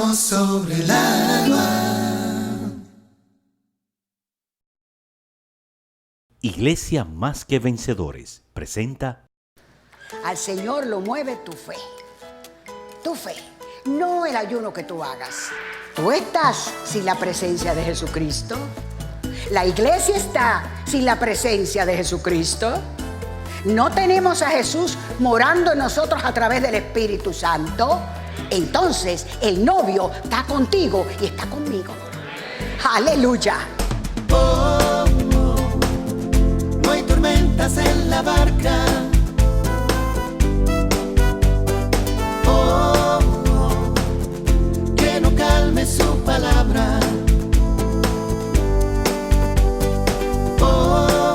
Caminamos sobre el agua. Iglesia Más que Vencedores presenta. Al Señor lo mueve tu fe. Tu fe, no el ayuno que tú hagas. Tú estás sin la presencia de Jesucristo. La iglesia está sin la presencia de Jesucristo. No tenemos a Jesús morando en nosotros a través del Espíritu Santo. Entonces el novio está contigo y está conmigo. ¡Aleluya! Oh, no hay tormentas en la barca. Oh, que no calme su palabra. Oh,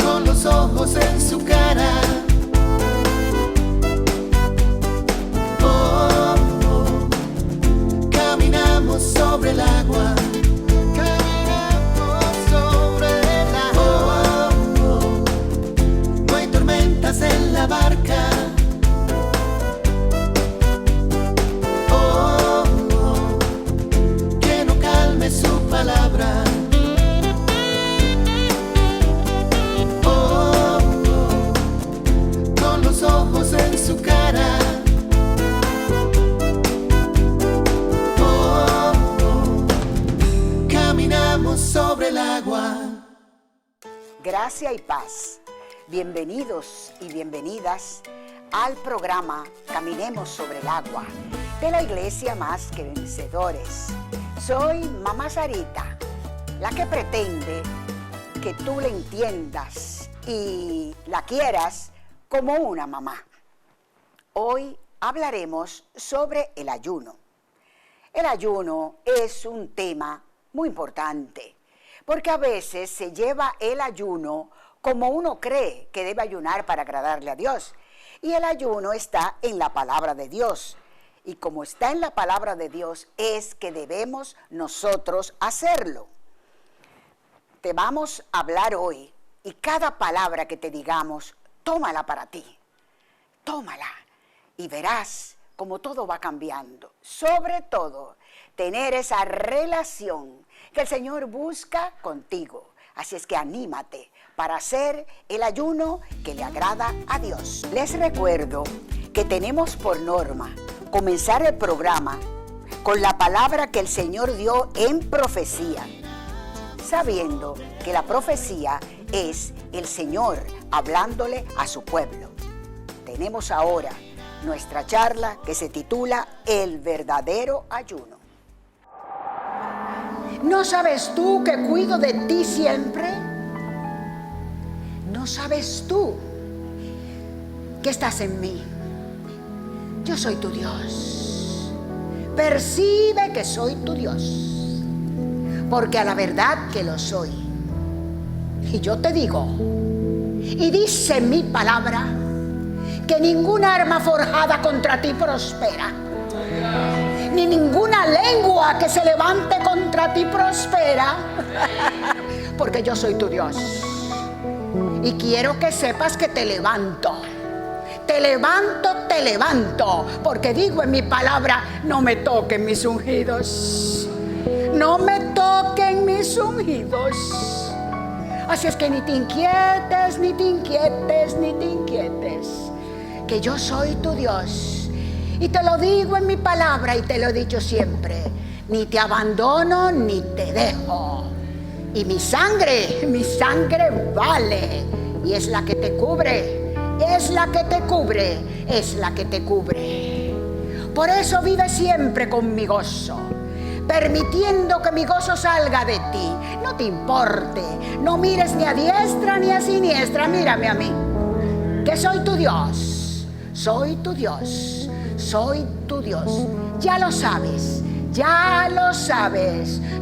con los ojos en su cara. Sobre el agua, caminamos sobre el agua. No hay tormentas en la barca. Que no calme su palabra. Con los ojos en su cara. Sobre el agua. Gracia y paz. Bienvenidos y bienvenidas al programa Caminemos sobre el agua de la Iglesia Más que Vencedores. Soy Mamá Sarita, la que pretende que tú le entiendas y la quieras como una mamá. Hoy hablaremos sobre el ayuno. El ayuno es un tema muy importante, porque a veces se lleva el ayuno como uno cree que debe ayunar para agradarle a Dios. Y el ayuno está en la palabra de Dios. Y como está en la palabra de Dios, es que debemos nosotros hacerlo. Te vamos a hablar hoy, y cada palabra que te digamos, tómala para ti. Tómala, y verás cómo todo va cambiando. Sobre todo, tener esa relación que el Señor busca contigo. Así es que anímate para hacer el ayuno que le agrada a Dios. Les recuerdo que tenemos por norma comenzar el programa con la palabra que el Señor dio en profecía, sabiendo que la profecía es el Señor hablándole a su pueblo. Tenemos ahora nuestra charla que se titula El verdadero ayuno. ¿No sabes tú que cuido de ti siempre? ¿No sabes tú que estás en mí? Yo soy tu Dios. Percibe que soy tu Dios, porque a la verdad que lo soy. Y yo te digo, y dice mi palabra, que ninguna arma forjada contra ti prospera, ni ninguna lengua que se levante contra ti prospera, porque yo soy tu Dios. Y quiero que sepas que te levanto, porque digo en mi palabra, no me toquen mis ungidos, no me toquen mis ungidos. Así es que ni te inquietes, ni te inquietes, ni te inquietes, que yo soy tu Dios. Y te lo digo en mi palabra y te lo he dicho siempre, ni te abandono ni te dejo. Y mi sangre vale, y es la que te cubre, es la que te cubre, es la que te cubre. Por eso vive siempre con mi gozo, permitiendo que mi gozo salga de ti. No te importe, no mires ni a diestra ni a siniestra, mírame a mí, que soy tu Dios, soy tu Dios. Soy tu Dios, ya lo sabes,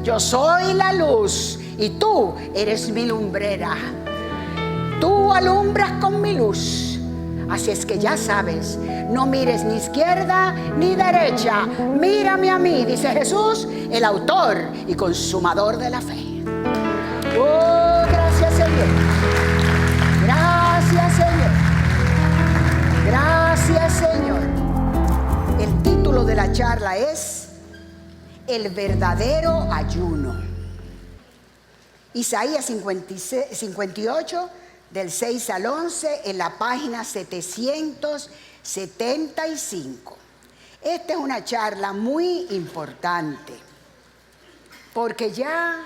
yo soy la luz y tú eres mi lumbrera, tú alumbras con mi luz, así es que ya sabes, no mires ni izquierda ni derecha, mírame a mí, dice Jesús, el autor y consumador de la fe. Oh, gracias Señor, gracias Señor, gracias Señor. El título de la charla es el verdadero ayuno. Isaías 58, del 6 al 11, en la página 775. Esta es una charla muy importante, porque ya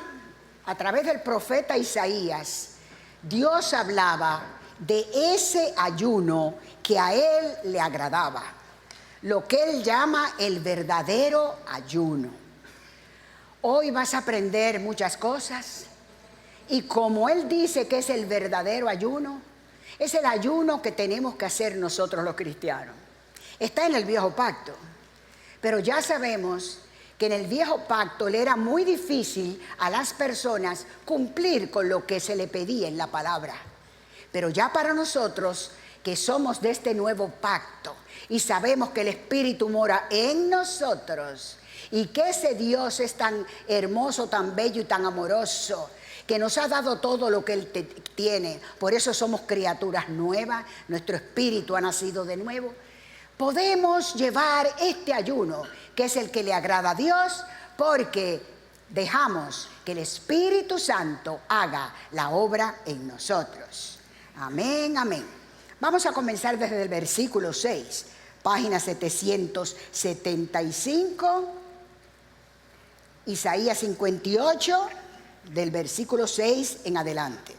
a través del profeta Isaías, Dios hablaba de ese ayuno que a él le agradaba, lo que él llama el verdadero ayuno. Hoy vas a aprender muchas cosas, y como él dice que es el verdadero ayuno, es el ayuno que tenemos que hacer nosotros los cristianos. Está en el viejo pacto, pero ya sabemos que en el viejo pacto le era muy difícil a las personas cumplir con lo que se le pedía en la palabra. Pero ya para nosotros, que somos de este nuevo pacto y sabemos que el Espíritu mora en nosotros y que ese Dios es tan hermoso, tan bello y tan amoroso, que nos ha dado todo lo que Él tiene, por eso somos criaturas nuevas, nuestro espíritu ha nacido de nuevo, podemos llevar este ayuno, que es el que le agrada a Dios, porque dejamos que el Espíritu Santo haga la obra en nosotros. Amén, amén. Vamos a comenzar desde el versículo 6, página 775, Isaías 58, del versículo 6 en adelante.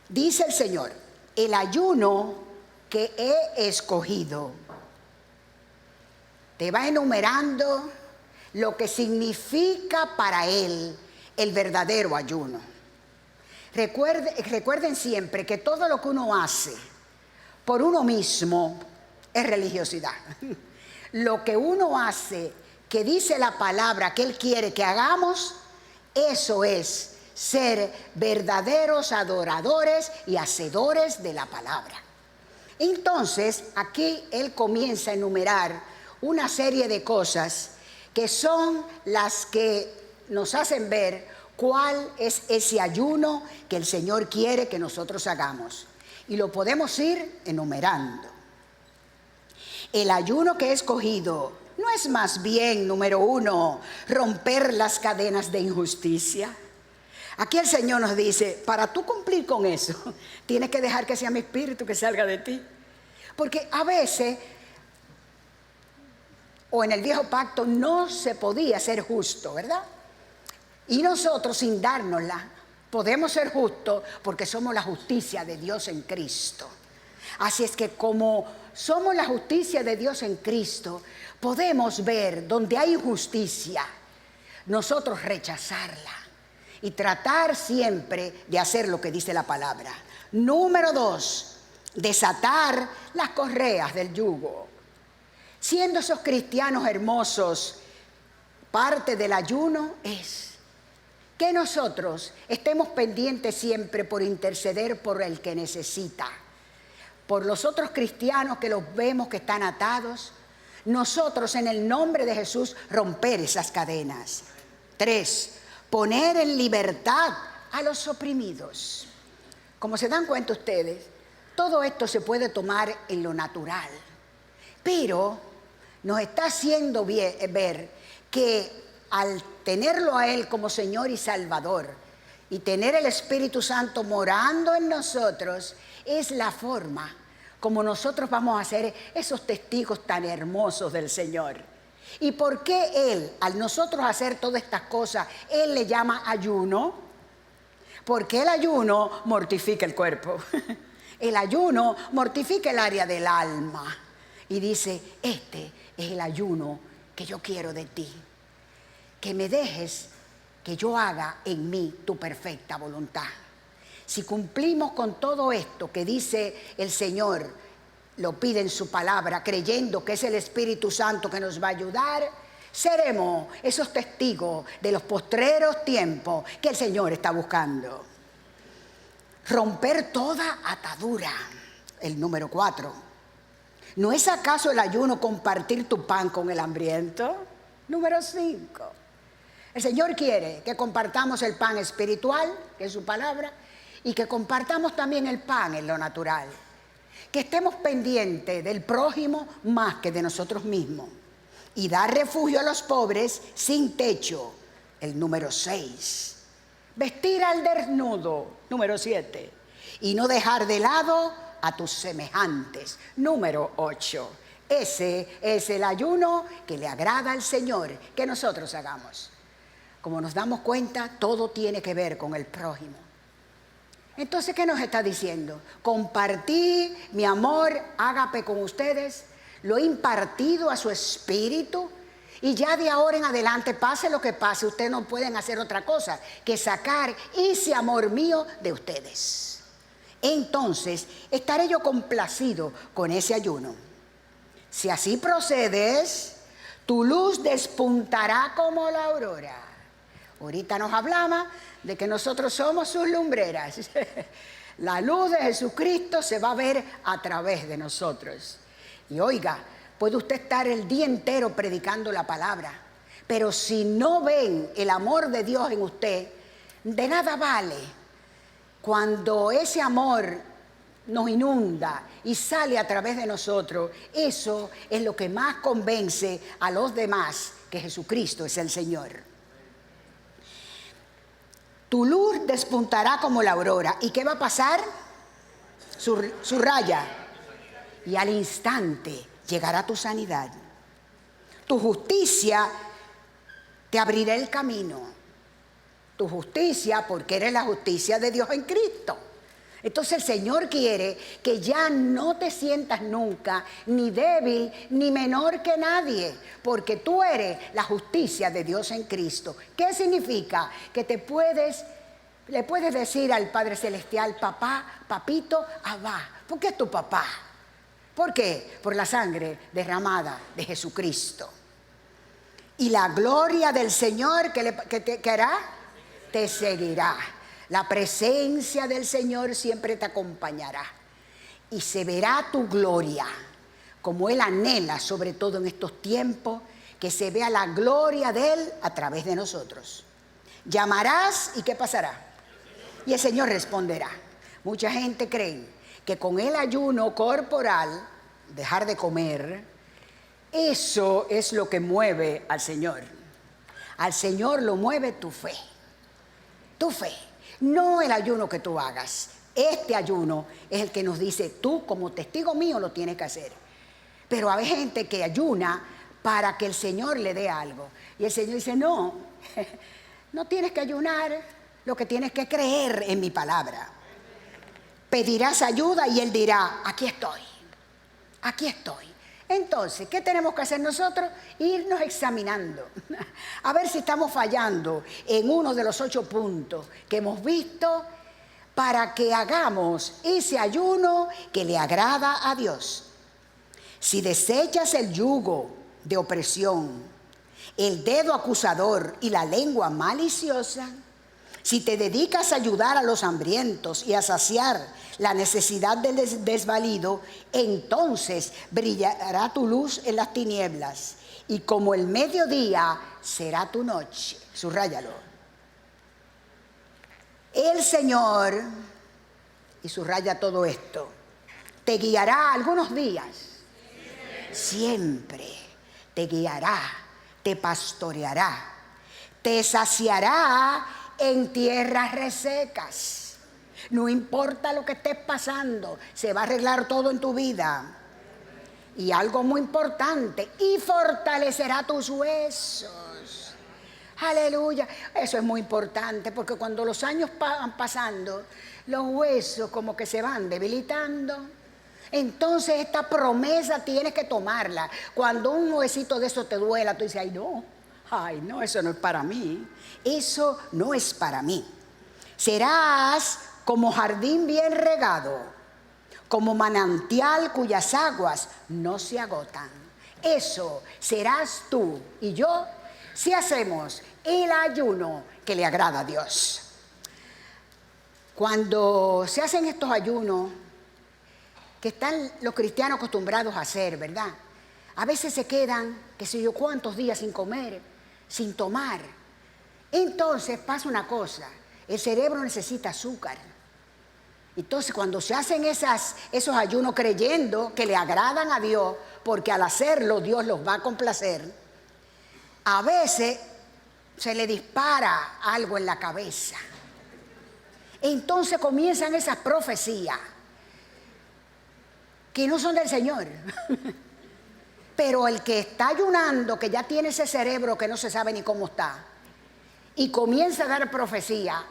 Dice el Señor: el ayuno que he escogido. Te va enumerando lo que significa para él el verdadero ayuno. Recuerden siempre que todo lo que uno hace por uno mismo es religiosidad. Lo que uno hace, que dice la palabra que él quiere que hagamos, eso es ser verdaderos adoradores y hacedores de la palabra. Entonces, aquí él comienza a enumerar una serie de cosas que son las que nos hacen ver cuál es ese ayuno que el Señor quiere que nosotros hagamos. Y lo podemos ir enumerando. El ayuno que he escogido ¿no es más bien, número 1, romper las cadenas de injusticia? Aquí el Señor nos dice, para tú cumplir con eso, tienes que dejar que sea mi espíritu que salga de ti. Porque a veces, o en el viejo pacto, no se podía ser justo, ¿verdad? Y nosotros, sin dárnosla, podemos ser justos porque somos la justicia de Dios en Cristo. Así es que como somos la justicia de Dios en Cristo, podemos ver donde hay injusticia, nosotros rechazarla y tratar siempre de hacer lo que dice la palabra. Número 2, desatar las correas del yugo. Siendo esos cristianos hermosos, parte del ayuno es que nosotros estemos pendientes siempre por interceder por el que necesita, por los otros cristianos que los vemos que están atados. Nosotros en el nombre de Jesús romper esas cadenas. 3, poner en libertad a los oprimidos. Como se dan cuenta ustedes, todo esto se puede tomar en lo natural, pero nos está haciendo ver que al tenerlo a Él como Señor y Salvador y tener el Espíritu Santo morando en nosotros, es la forma como nosotros vamos a ser esos testigos tan hermosos del Señor. ¿Y por qué Él, al nosotros hacer todas estas cosas, Él le llama ayuno? Porque el ayuno mortifica el cuerpo. El ayuno mortifica el área del alma. Y dice, este es el ayuno que yo quiero de ti. Que me dejes que yo haga en mí tu perfecta voluntad. Si cumplimos con todo esto que dice el Señor, lo pide en su palabra, creyendo que es el Espíritu Santo que nos va a ayudar, seremos esos testigos de los postreros tiempos que el Señor está buscando. Romper toda atadura. El número 4. ¿No es acaso el ayuno compartir tu pan con el hambriento? Número 5. El Señor quiere que compartamos el pan espiritual, que es su palabra, y que compartamos también el pan en lo natural. Que estemos pendientes del prójimo más que de nosotros mismos. y dar refugio a los pobres sin techo. El número 6. Vestir al desnudo. Número 7. Y no dejar de lado a tus semejantes. Número 8. Ese es el ayuno que le agrada al Señor que nosotros hagamos. Como nos damos cuenta, todo tiene que ver con el prójimo. Entonces, ¿qué nos está diciendo? Compartí mi amor ágape con ustedes, lo he impartido a su espíritu y ya de ahora en adelante, pase lo que pase, ustedes no pueden hacer otra cosa que sacar ese amor mío de ustedes. Entonces, estaré yo complacido con ese ayuno. Si así procedes, tu luz despuntará como la aurora. Ahorita nos hablaba de que nosotros somos sus lumbreras. La luz de Jesucristo se va a ver a través de nosotros. Y oiga, puede usted estar el día entero predicando la palabra, pero si no ven el amor de Dios en usted, de nada vale. Cuando ese amor nos inunda y sale a través de nosotros, eso es lo que más convence a los demás que Jesucristo es el Señor. Tu luz despuntará como la aurora. ¿Y qué va a pasar? Su raya. Y al instante llegará tu sanidad. Tu justicia te abrirá el camino. Tu justicia, porque eres la justicia de Dios en Cristo. Entonces el Señor quiere que ya no te sientas nunca ni débil ni menor que nadie, porque tú eres la justicia de Dios en Cristo. ¿Qué significa? Que le puedes decir al Padre Celestial, papá, papito, Abba, porque es tu papá. ¿Por qué? Por la sangre derramada de Jesucristo. Y la gloria del Señor, ¿qué hará? Te seguirá. La presencia del Señor siempre te acompañará y se verá tu gloria, como Él anhela, sobre todo en estos tiempos, que se vea la gloria de Él a través de nosotros. Llamarás y ¿qué pasará? Y el Señor responderá. Mucha gente cree que con el ayuno corporal, dejar de comer, eso es lo que mueve al Señor. Al Señor lo mueve tu fe. Tu fe. No el ayuno que tú hagas. Este ayuno es el que nos dice, tú como testigo mío lo tienes que hacer. Pero hay gente que ayuna para que el Señor le dé algo. Y el Señor dice, no, no tienes que ayunar, lo que tienes que creer en mi palabra. Pedirás ayuda y Él dirá, aquí estoy, aquí estoy. Entonces, ¿qué tenemos que hacer nosotros? Irnos examinando, a ver si estamos fallando en uno de los 8 puntos que hemos visto para que hagamos ese ayuno que le agrada a Dios. Si desechas el yugo de opresión, el dedo acusador y la lengua maliciosa, si te dedicas a ayudar a los hambrientos y a saciar la necesidad del desvalido, entonces brillará tu luz en las tinieblas y como el mediodía será tu noche. Subráyalo. El Señor, y subraya todo esto, te guiará algunos días. Siempre te guiará, te pastoreará, te saciará en tierras resecas. No importa lo que estés pasando, se va a arreglar todo en tu vida. Y algo muy importante, y fortalecerá tus huesos. Aleluya. Eso es muy importante porque cuando los años van pasando, los huesos como que se van debilitando. Entonces esta promesa tienes que tomarla. Cuando un huesito de eso te duela, tú dices, ay no, eso no es para mí. Eso no es para mí. Serás como jardín bien regado, como manantial cuyas aguas no se agotan. Eso serás tú y yo si hacemos el ayuno que le agrada a Dios. Cuando se hacen estos ayunos que están los cristianos acostumbrados a hacer, ¿verdad? A veces se quedan, qué sé yo, cuántos días sin comer, sin tomar. Entonces pasa una cosa, el cerebro necesita azúcar. Entonces cuando se hacen esos ayunos creyendo que le agradan a Dios, porque al hacerlo Dios los va a complacer, a veces se le dispara algo en la cabeza. Entonces comienzan esas profecías que no son del Señor. Pero el que está ayunando, que ya tiene ese cerebro que no se sabe ni cómo está, y comienza a dar profecía,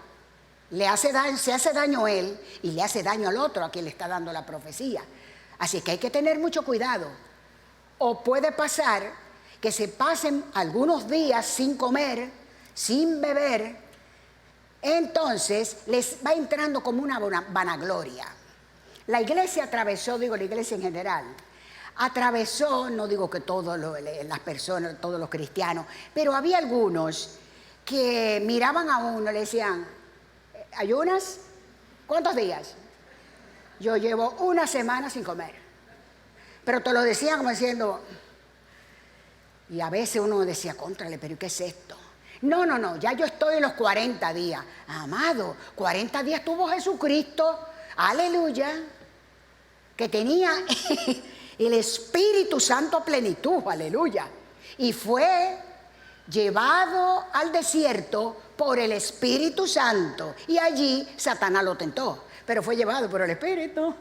se hace daño a él y le hace daño al otro a quien le está dando la profecía. Así que hay que tener mucho cuidado. O puede pasar que se pasen algunos días sin comer, sin beber, entonces les va entrando como una vanagloria. La iglesia atravesó, digo la iglesia en general, atravesó, no digo que todas las personas, todos los cristianos, pero había algunos que miraban a uno, le decían, ¿ayunas? ¿Cuántos días? Yo llevo una semana sin comer. Pero te lo decían como diciendo, y a veces uno decía, cóntrale, pero ¿qué es esto? No, ya yo estoy en los 40 días. Amado, 40 días tuvo Jesucristo, aleluya, que tenía el Espíritu Santo a plenitud, aleluya. Y fue llevado al desierto por el Espíritu Santo. Y allí Satanás lo tentó, pero fue llevado por el Espíritu.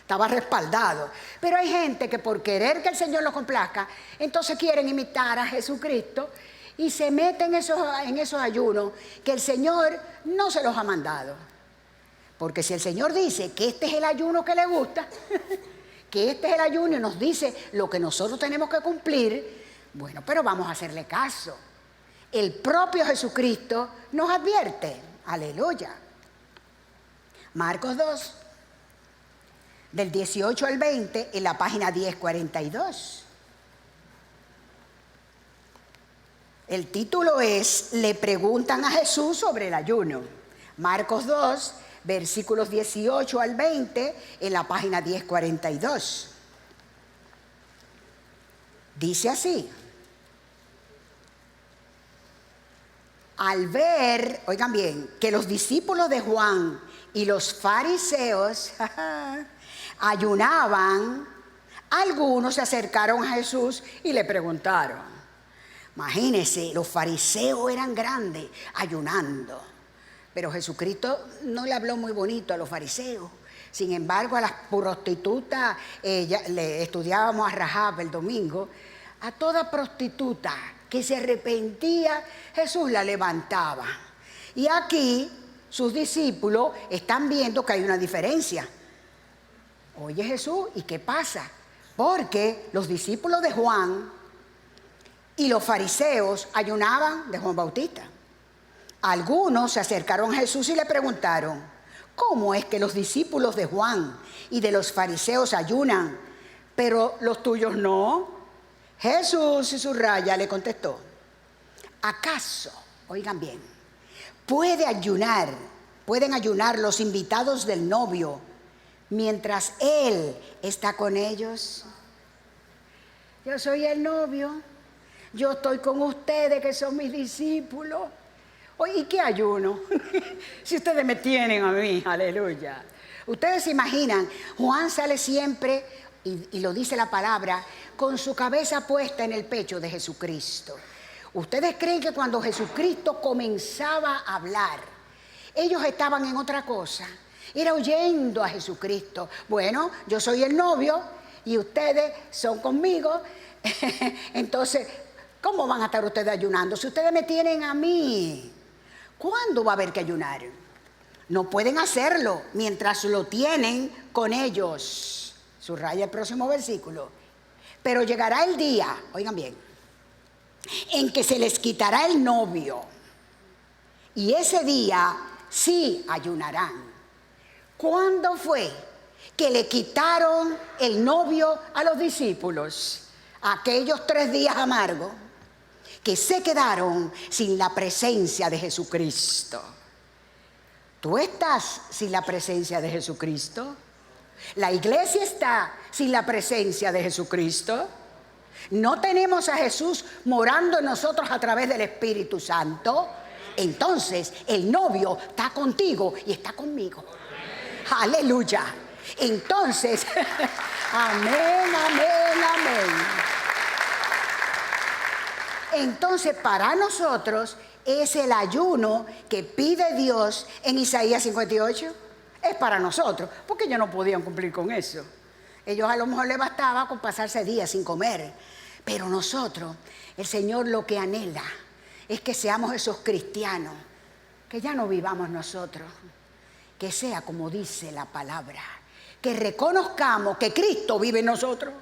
Estaba respaldado. Pero hay gente que por querer que el Señor lo complazca, entonces quieren imitar a Jesucristo y se meten en esos ayunos que el Señor no se los ha mandado. Porque si el Señor dice que este es el ayuno que le gusta, que este es el ayuno y nos dice lo que nosotros tenemos que cumplir, bueno, pero vamos a hacerle caso. El propio Jesucristo nos advierte. Aleluya. Marcos 2, del 18 al 20, en la página 1042. El título es, le preguntan a Jesús sobre el ayuno. Marcos 2, versículos 18 al 20, en la página 1042. Dice así. Al ver, oigan bien, que los discípulos de Juan y los fariseos ayunaban, algunos se acercaron a Jesús y le preguntaron. Imagínense, los fariseos eran grandes ayunando, pero Jesucristo no le habló muy bonito a los fariseos. Sin embargo, a las prostitutas, le estudiábamos a Rahab el domingo, a toda prostituta que se arrepentía, Jesús la levantaba. Y aquí sus discípulos están viendo que hay una diferencia. Oye Jesús, ¿y qué pasa? Porque los discípulos de Juan y los fariseos ayunaban de Juan Bautista. Algunos se acercaron a Jesús y le preguntaron, ¿cómo es que los discípulos de Juan y de los fariseos ayunan, pero los tuyos no? Jesús, y subraya, le contestó, ¿acaso, oigan bien, pueden ayunar los invitados del novio mientras él está con ellos? Yo soy el novio, yo estoy con ustedes que son mis discípulos. Oye, ¿y qué ayuno? Si ustedes me tienen a mí, aleluya. Ustedes se imaginan, Juan sale siempre, y lo dice la palabra, con su cabeza puesta en el pecho de Jesucristo. ¿Ustedes creen que cuando Jesucristo comenzaba a hablar, ellos estaban en otra cosa? Era oyendo a Jesucristo. Bueno, yo soy el novio y ustedes son conmigo. Entonces, ¿cómo van a estar ustedes ayunando si ustedes me tienen a mí? ¿Cuándo va a haber que ayunar? No pueden hacerlo mientras lo tienen con ellos. Subraya el próximo versículo. Pero llegará el día, oigan bien, en que se les quitará el novio. Y ese día sí ayunarán. ¿Cuándo fue que le quitaron el novio a los discípulos? Aquellos 3 días amargos que se quedaron sin la presencia de Jesucristo. ¿Tú estás sin la presencia de Jesucristo? ¿La iglesia está sin la presencia de Jesucristo? ¿No tenemos a Jesús morando en nosotros a través del Espíritu Santo? Entonces el novio está contigo y está conmigo. Aleluya. Entonces, amén, amén, amén. Entonces, para nosotros es el ayuno que pide Dios en Isaías 58. Es para nosotros, porque ellos no podían cumplir con eso. Ellos a lo mejor les bastaba con pasarse días sin comer. Pero nosotros, el Señor lo que anhela es que seamos esos cristianos, que ya no vivamos nosotros, que sea como dice la palabra, que reconozcamos que Cristo vive en nosotros.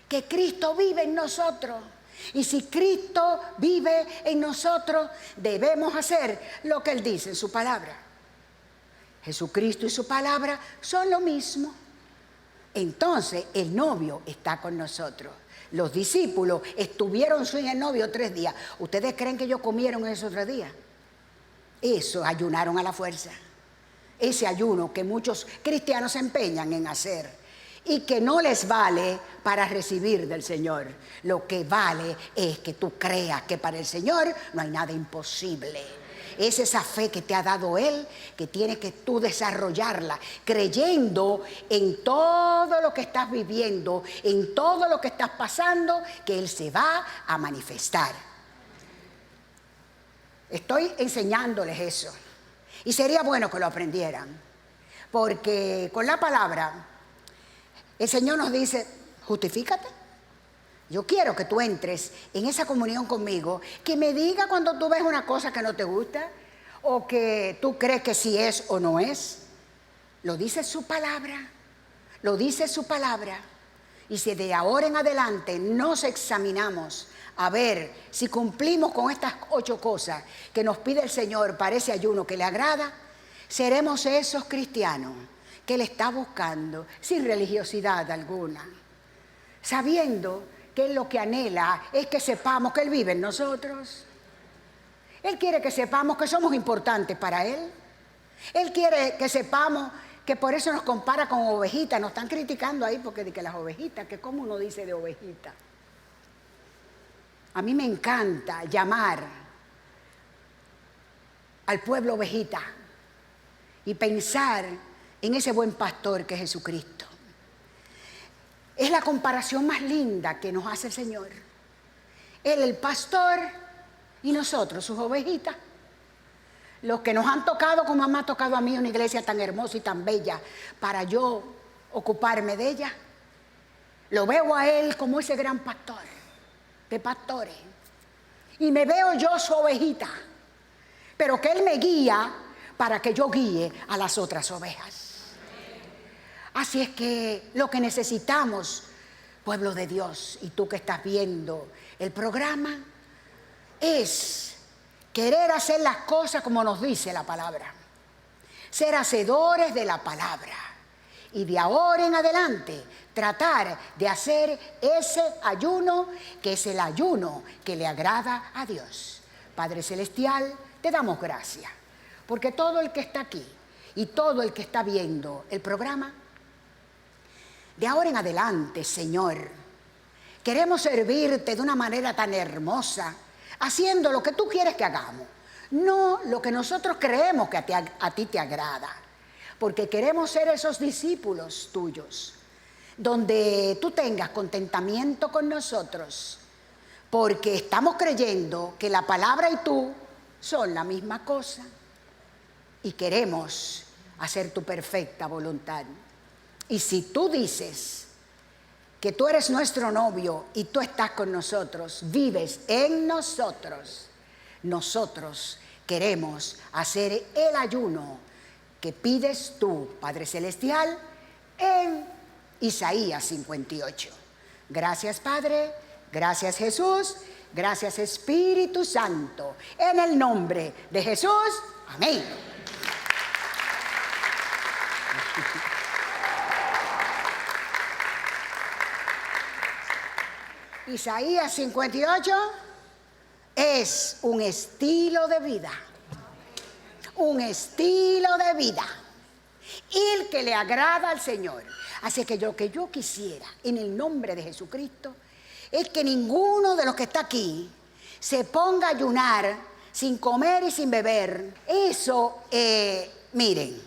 Que Cristo vive en nosotros. Y si Cristo vive en nosotros, debemos hacer lo que Él dice en su palabra. Jesucristo y su palabra son lo mismo. Entonces el novio está con nosotros. Los discípulos estuvieron sin el novio 3 días. ¿Ustedes creen que ellos comieron esos 3 días? Eso, ayunaron a la fuerza. Ese ayuno que muchos cristianos se empeñan en hacer y que no les vale para recibir del Señor. Lo que vale es que tú creas que para el Señor no hay nada imposible. Es esa fe que te ha dado Él, que tienes que tú desarrollarla, creyendo en todo lo que estás viviendo, en todo lo que estás pasando, que Él se va a manifestar. Estoy enseñándoles eso. Y sería bueno que lo aprendieran, porque con la palabra el Señor nos dice, justifícate. Yo quiero que tú entres en esa comunión conmigo, que me diga cuando tú ves una cosa que no te gusta, o que tú crees que sí es o no es. Lo dice su palabra, lo dice su palabra. Y si de ahora en adelante nos examinamos a ver si cumplimos con estas 8 cosas que nos pide el Señor para ese ayuno que le agrada, seremos esos cristianos que Él está buscando sin religiosidad alguna, sabiendo que Él lo que anhela es que sepamos que Él vive en nosotros. Él quiere que sepamos que somos importantes para Él. Él quiere que sepamos que por eso nos compara con ovejitas. Nos están criticando ahí porque de que las ovejitas, que cómo uno dice de ovejita. A mí me encanta llamar al pueblo ovejita y pensar en ese buen pastor que es Jesucristo. Es la comparación más linda que nos hace el Señor. Él, el pastor, y nosotros, sus ovejitas. Los que nos han tocado, como me ha tocado a mí, una iglesia tan hermosa y tan bella, para yo ocuparme de ella. Lo veo a Él como ese gran pastor, de pastores. Y me veo yo su ovejita, pero que Él me guía para que yo guíe a las otras ovejas. Así es que lo que necesitamos, pueblo de Dios, y tú que estás viendo el programa, es querer hacer las cosas como nos dice la palabra. Ser hacedores de la palabra. Y de ahora en adelante tratar de hacer ese ayuno que es el ayuno que le agrada a Dios. Padre Celestial, te damos gracias, porque todo el que está aquí y todo el que está viendo el programa, de ahora en adelante, Señor, queremos servirte de una manera tan hermosa, haciendo lo que tú quieres que hagamos, no lo que nosotros creemos que a ti te agrada, porque queremos ser esos discípulos tuyos, donde tú tengas contentamiento con nosotros, porque estamos creyendo que la palabra y tú son la misma cosa, y queremos hacer tu perfecta voluntad. Y si tú dices que tú eres nuestro novio y tú estás con nosotros, vives en nosotros, nosotros queremos hacer el ayuno que pides tú, Padre Celestial, en Isaías 58. Gracias, Padre, gracias, Jesús, gracias, Espíritu Santo. En el nombre de Jesús, amén. Isaías 58 es un estilo de vida. Un estilo de vida. El que le agrada al Señor. Así que lo que yo quisiera, en el nombre de Jesucristo, es que ninguno de los que está aquí se ponga a ayunar sin comer y sin beber. Eso, miren,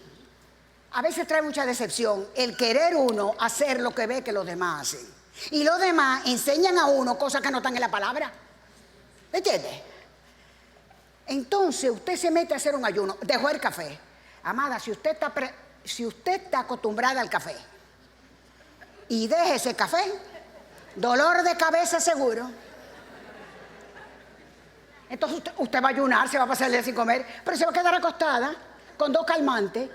a veces trae mucha decepción el querer uno hacer lo que ve que los demás hacen. Y los demás enseñan a uno cosas que no están en la palabra. ¿Entiende? Entonces usted se mete a hacer un ayuno, dejó el café. Amada, si usted está acostumbrada al café y deje ese café, dolor de cabeza seguro. Entonces usted va a ayunar, se va a pasar el día sin comer, pero se va a quedar acostada con 2 calmantes.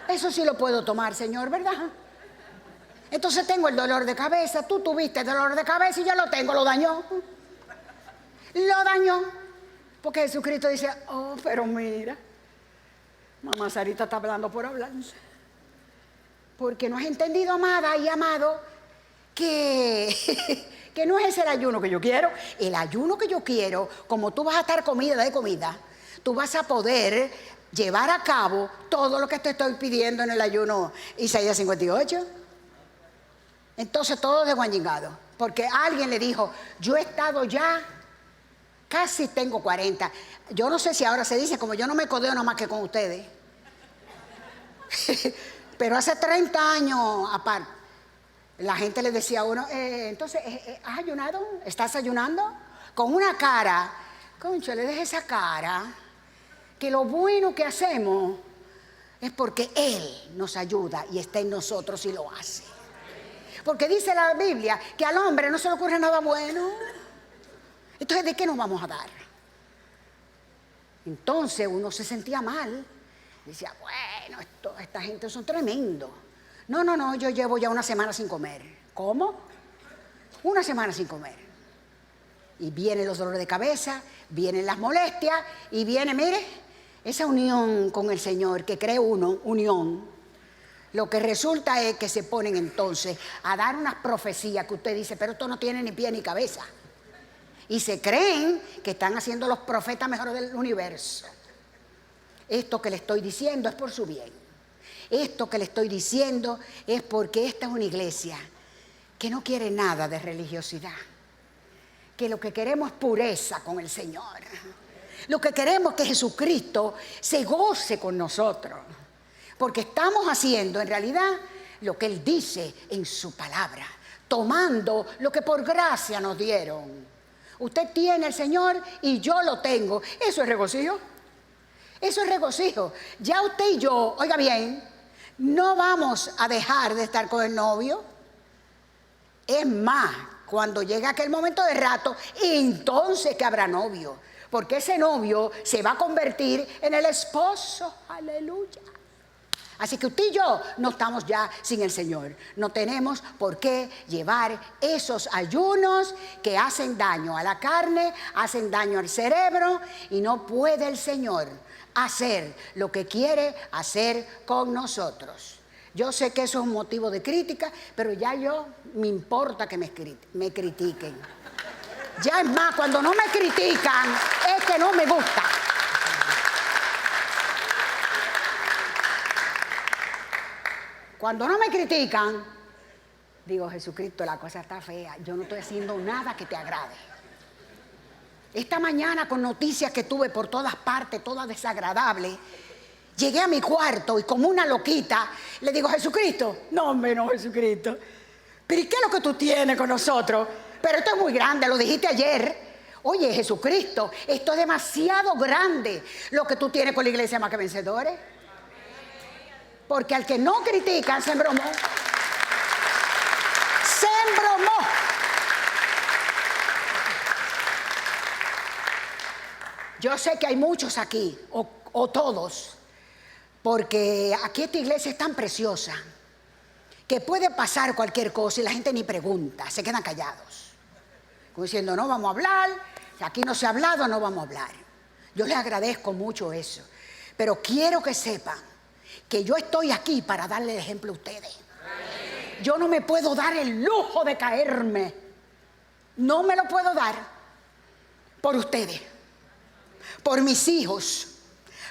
Eso sí lo puedo tomar, Señor, ¿verdad? Entonces tengo el dolor de cabeza, tú tuviste dolor de cabeza y yo lo tengo, lo dañó. Lo dañó. Porque Jesucristo dice, oh, pero mira, mamá Sarita está hablando por hablar. Porque no has entendido, amada y amado, que no es ese el ayuno que yo quiero. El ayuno que yo quiero, como tú vas a estar comida de comida, tú vas a poder llevar a cabo todo lo que te estoy pidiendo en el ayuno Isaías 58. Entonces todo de guanyingado. Porque alguien le dijo, yo he estado ya, casi tengo 40. Yo no sé si ahora se dice, como yo no me codeo nada más que con ustedes. Pero hace 30 años aparte, la gente le decía a uno, entonces, ¿has ayunado? ¿Estás ayunando? Con una cara, concho, le deje esa cara, que lo bueno que hacemos es porque Él nos ayuda y está en nosotros y lo hace. Porque dice la Biblia que al hombre no se le ocurre nada bueno. Entonces, ¿de qué nos vamos a dar? Entonces uno se sentía mal. Decía, bueno, esta gente son tremendos. No, yo llevo ya una semana sin comer. ¿Cómo? Una semana sin comer. Y vienen los dolores de cabeza, vienen las molestias y viene, mire, esa unión con el Señor que cree uno, unión. Lo que resulta es que se ponen entonces a dar unas profecías que usted dice, pero esto no tiene ni pie ni cabeza. Y se creen que están haciendo los profetas mejores del universo. Esto que le estoy diciendo es por su bien. Esto que le estoy diciendo es porque esta es una iglesia que no quiere nada de religiosidad. Que lo que queremos es pureza con el Señor. Lo que queremos es que Jesucristo se goce con nosotros. Porque estamos haciendo en realidad lo que Él dice en su palabra. Tomando lo que por gracia nos dieron. Usted tiene el Señor y yo lo tengo. Eso es regocijo. Eso es regocijo. Ya usted y yo, oiga bien, no vamos a dejar de estar con el novio. Es más, cuando llegue aquel momento de rato, entonces que habrá novio. Porque ese novio se va a convertir en el esposo. Aleluya. Así que usted y yo no estamos ya sin el Señor. No tenemos por qué llevar esos ayunos que hacen daño a la carne, hacen daño al cerebro, y no puede el Señor hacer lo que quiere hacer con nosotros. Yo sé que eso es un motivo de crítica, pero ya yo me importa que me critiquen. Ya es más, cuando no me critican es que no me gusta. Cuando no me critican, digo, Jesucristo, la cosa está fea. Yo no estoy haciendo nada que te agrade. Esta mañana, con noticias que tuve por todas partes, todas desagradables, llegué a mi cuarto y como una loquita le digo, Jesucristo, no, hombre, no, Jesucristo. ¿Pero y qué es lo que tú tienes con nosotros? Pero esto es muy grande, lo dijiste ayer. Oye, Jesucristo, esto es demasiado grande lo que tú tienes con la iglesia Más que Vencedores. Porque al que no critican, se embromó. Se embromó. Yo sé que hay muchos aquí, o todos, porque aquí esta iglesia es tan preciosa que puede pasar cualquier cosa y la gente ni pregunta, se quedan callados. Como diciendo, no vamos a hablar, aquí no se ha hablado, no vamos a hablar. Yo les agradezco mucho eso, pero quiero que sepan que yo estoy aquí para darle el ejemplo a ustedes. Yo no me puedo dar el lujo de caerme. No me lo puedo dar por ustedes, por mis hijos,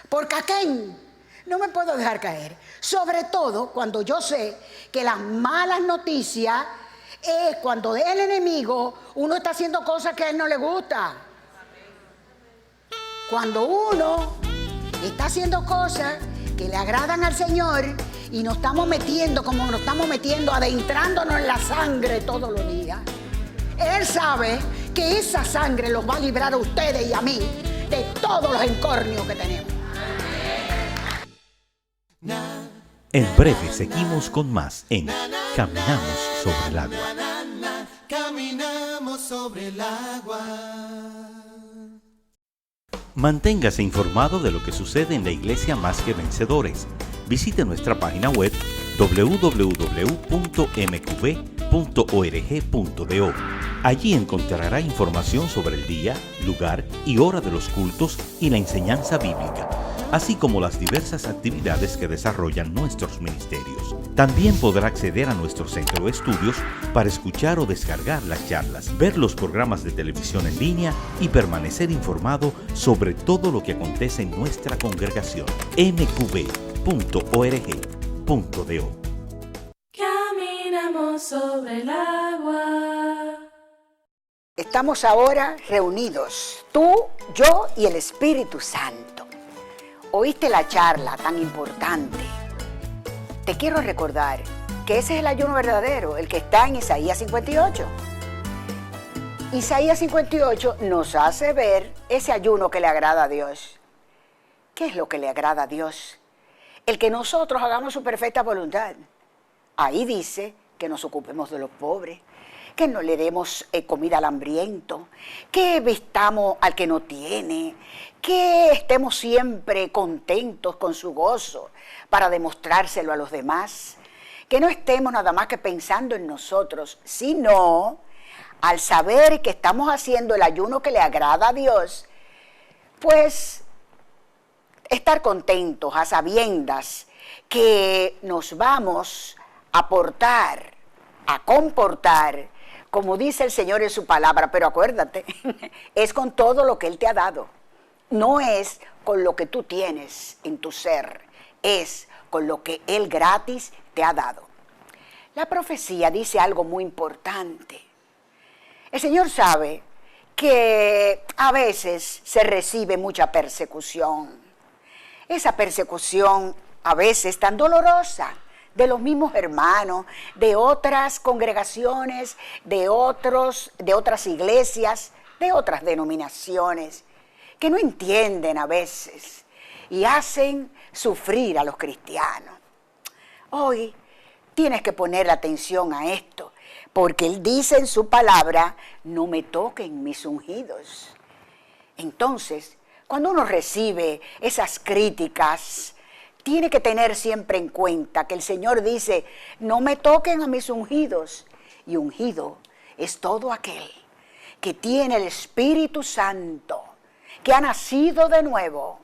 por Caquén. No me puedo dejar caer. Sobre todo cuando yo sé que las malas noticias es cuando el enemigo, uno está haciendo cosas que a él no le gusta. Cuando uno está haciendo cosas que le agradan al Señor y nos estamos metiendo como nos estamos metiendo, adentrándonos en la sangre todos los días. Él sabe que esa sangre los va a librar a ustedes y a mí de todos los encornios que tenemos. En breve seguimos con más en Caminamos sobre el agua. Caminamos sobre el agua. Manténgase informado de lo que sucede en la Iglesia Más que Vencedores. Visite nuestra página web www.mqv.org.do. Allí encontrará información sobre el día, lugar y hora de los cultos y la enseñanza bíblica, así como las diversas actividades que desarrollan nuestros ministerios. También podrá acceder a nuestro centro de estudios para escuchar o descargar las charlas, ver los programas de televisión en línea y permanecer informado sobre todo lo que acontece en nuestra congregación. mqv.org.do. Caminamos sobre el agua. Estamos ahora reunidos, tú, yo y el Espíritu Santo. ¿Oíste la charla tan importante? Te quiero recordar que ese es el ayuno verdadero, el que está en Isaías 58. Isaías 58 nos hace ver ese ayuno que le agrada a Dios. ¿Qué es lo que le agrada a Dios? El que nosotros hagamos su perfecta voluntad. Ahí dice que nos ocupemos de los pobres, que no le demos comida al hambriento, que vistamos al que no tiene, que estemos siempre contentos con su gozo para demostrárselo a los demás, que no estemos nada más que pensando en nosotros, sino al saber que estamos haciendo el ayuno que le agrada a Dios, pues estar contentos a sabiendas que nos vamos a portar, a comportar, como dice el Señor en su palabra, pero acuérdate, es con todo lo que Él te ha dado. No es con lo que tú tienes en tu ser, es con lo que Él gratis te ha dado. La profecía dice algo muy importante. El Señor sabe que a veces se recibe mucha persecución. Esa persecución a veces tan dolorosa, de los mismos hermanos, de otras congregaciones, de otras iglesias, de otras denominaciones, que no entienden a veces y hacen sufrir a los cristianos. Hoy tienes que poner atención a esto, porque Él dice en su palabra, no me toquen mis ungidos. Entonces, cuando uno recibe esas críticas, tiene que tener siempre en cuenta que el Señor dice, no me toquen a mis ungidos. Y ungido es todo aquel que tiene el Espíritu Santo, que ha nacido de nuevo,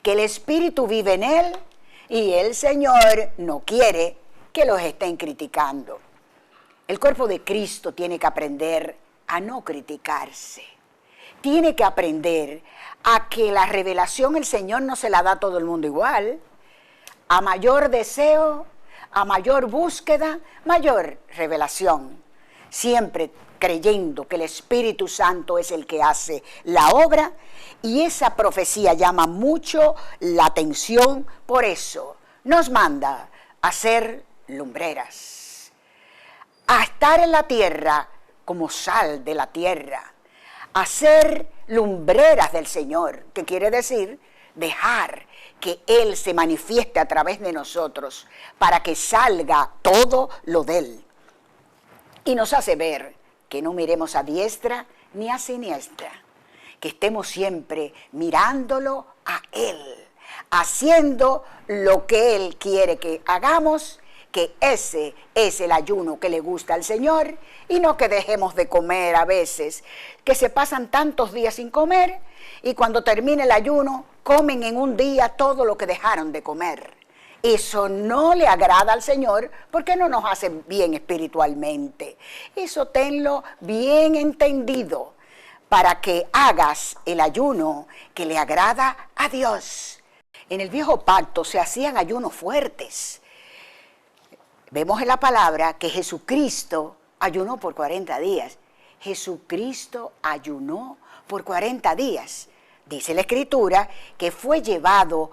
que el Espíritu vive en él y el Señor no quiere que los estén criticando. El cuerpo de Cristo tiene que aprender a no criticarse. Tiene que aprender a que la revelación el Señor no se la da a todo el mundo igual. A mayor deseo, a mayor búsqueda, mayor revelación. Siempre creyendo que el Espíritu Santo es el que hace la obra, y esa profecía llama mucho la atención. Por eso nos manda a ser lumbreras, a estar en la tierra como sal de la tierra, a ser lumbreras del Señor, que quiere decir dejar que Él se manifieste a través de nosotros para que salga todo lo de Él. Y nos hace ver que no miremos a diestra ni a siniestra, que estemos siempre mirándolo a Él, haciendo lo que Él quiere que hagamos, que ese es el ayuno que le gusta al Señor, y no que dejemos de comer a veces, que se pasan tantos días sin comer y cuando termine el ayuno comen en un día todo lo que dejaron de comer. Eso no le agrada al Señor porque no nos hace bien espiritualmente. Eso tenlo bien entendido para que hagas el ayuno que le agrada a Dios. En el viejo pacto se hacían ayunos fuertes. Vemos en la palabra que Jesucristo ayunó por 40 días. Jesucristo ayunó por 40 días. Dice la Escritura que fue llevado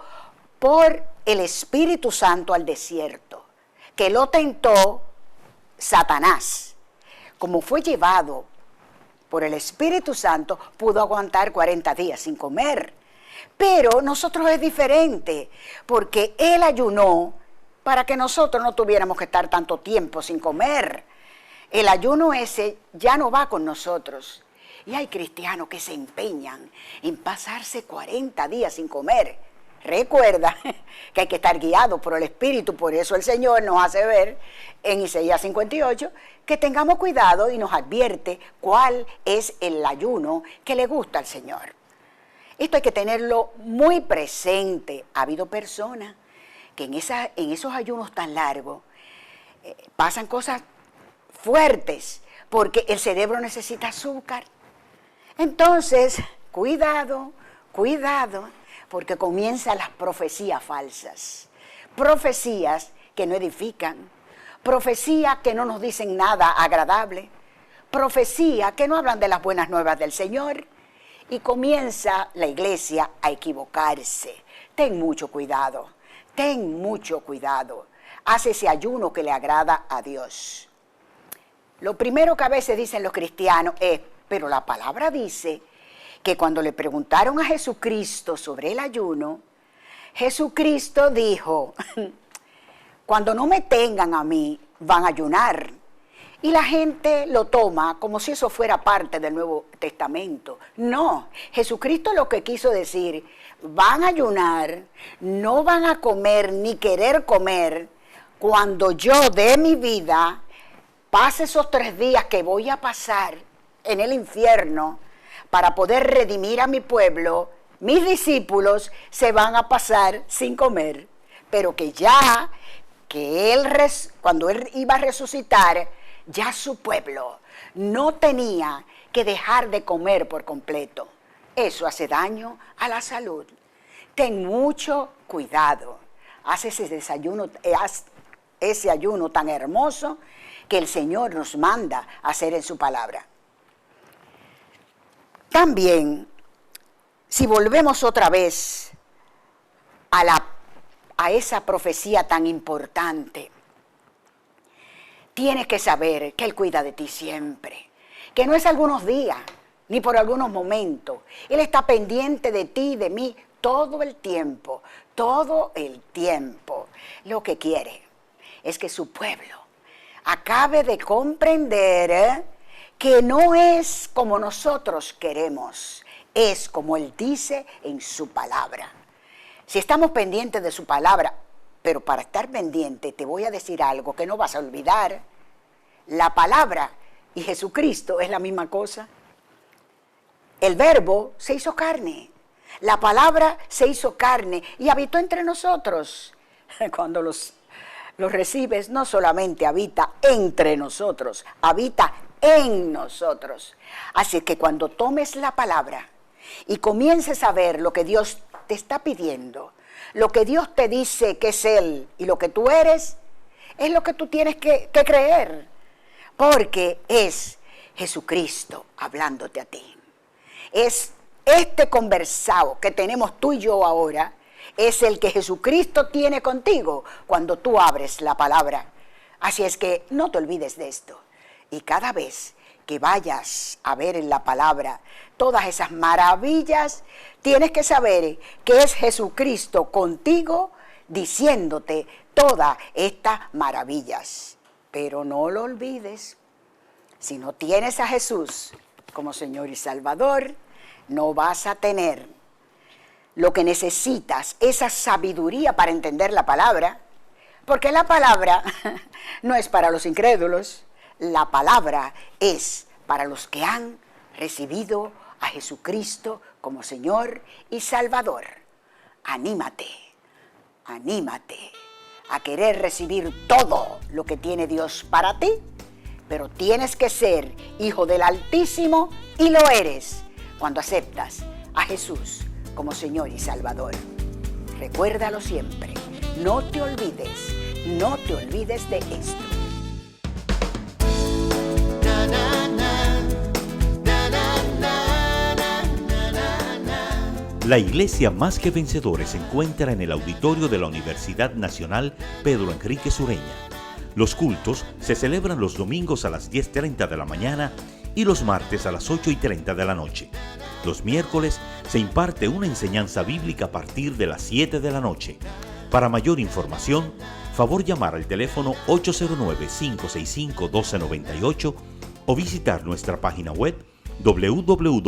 por el Espíritu Santo al desierto, que lo tentó Satanás. Como fue llevado por el Espíritu Santo, pudo aguantar 40 días sin comer. Pero nosotros es diferente, porque Él ayunó para que nosotros no tuviéramos que estar tanto tiempo sin comer. El ayuno ese ya no va con nosotros. Y hay cristianos que se empeñan en pasarse 40 días sin comer. Recuerda que hay que estar guiado por el Espíritu, por eso el Señor nos hace ver en Isaías 58 que tengamos cuidado y nos advierte cuál es el ayuno que le gusta al Señor. Esto hay que tenerlo muy presente. Ha habido personas que en esos ayunos tan largos pasan cosas fuertes porque el cerebro necesita azúcar. Entonces, cuidado, porque comienzan las profecías falsas. Profecías que no edifican, profecías que no nos dicen nada agradable, profecías que no hablan de las buenas nuevas del Señor. Y comienza la iglesia a equivocarse. Ten mucho cuidado. Haz ese ayuno que le agrada a Dios. Lo primero que a veces dicen los cristianos es, pero la palabra dice que cuando le preguntaron a Jesucristo sobre el ayuno, Jesucristo dijo, cuando no me tengan a mí, van a ayunar. Y la gente lo toma como si eso fuera parte del Nuevo Testamento. No, Jesucristo lo que quiso decir, van a ayunar, no van a comer ni querer comer, cuando yo de mi vida pase esos 3 días que voy a pasar en el infierno para poder redimir a mi pueblo, mis discípulos se van a pasar sin comer. Pero que ya, cuando Él iba a resucitar, ya su pueblo no tenía que dejar de comer por completo. Eso hace daño a la salud. Ten mucho cuidado. Haz ese ayuno tan hermoso que el Señor nos manda a hacer en su palabra. También, si volvemos otra vez a esa profecía tan importante, tienes que saber que Él cuida de ti siempre, que no es algunos días, ni por algunos momentos. Él está pendiente de ti y de mí todo el tiempo. Lo que quiere es que su pueblo acabe de comprender que no es como nosotros queremos, es como Él dice en su palabra. Si estamos pendientes de su palabra, pero para estar pendiente te voy a decir algo que no vas a olvidar. La palabra y Jesucristo es la misma cosa. El verbo se hizo carne. La palabra se hizo carne y habitó entre nosotros. Cuando los recibes, no solamente habita entre nosotros, habita en nosotros. Así que cuando tomes la palabra y comiences a ver lo que Dios te está pidiendo, lo que Dios te dice que es Él y lo que tú eres, es lo que tú tienes que creer. Porque es Jesucristo hablándote a ti. Es este conversado que tenemos tú y yo ahora, es el que Jesucristo tiene contigo cuando tú abres la palabra. Así es que no te olvides de esto. Y cada vez que vayas a ver en la palabra todas esas maravillas, tienes que saber que es Jesucristo contigo diciéndote todas estas maravillas. Pero no lo olvides, si no tienes a Jesús como Señor y Salvador, no vas a tener lo que necesitas, esa sabiduría para entender la palabra, porque la palabra no es para los incrédulos, la palabra es para los que han recibido a Jesucristo como Señor y Salvador. Anímate a querer recibir todo lo que tiene Dios para ti, pero tienes que ser hijo del Altísimo y lo eres cuando aceptas a Jesús como Señor y Salvador. Recuérdalo siempre, no te olvides de esto. Na, na, na, na, na, na, na, na, na. La Iglesia Más que Vencedores se encuentra en el auditorio de la Universidad Nacional Pedro Enrique Sureña. Los cultos se celebran los domingos a las 10:30 de la mañana y los martes a las 8:30 de la noche. Los miércoles se imparte una enseñanza bíblica a partir de las 7 de la noche. Para mayor información, favor llamar al teléfono 809-565-1298 o visitar nuestra página web www.mqv.org.do.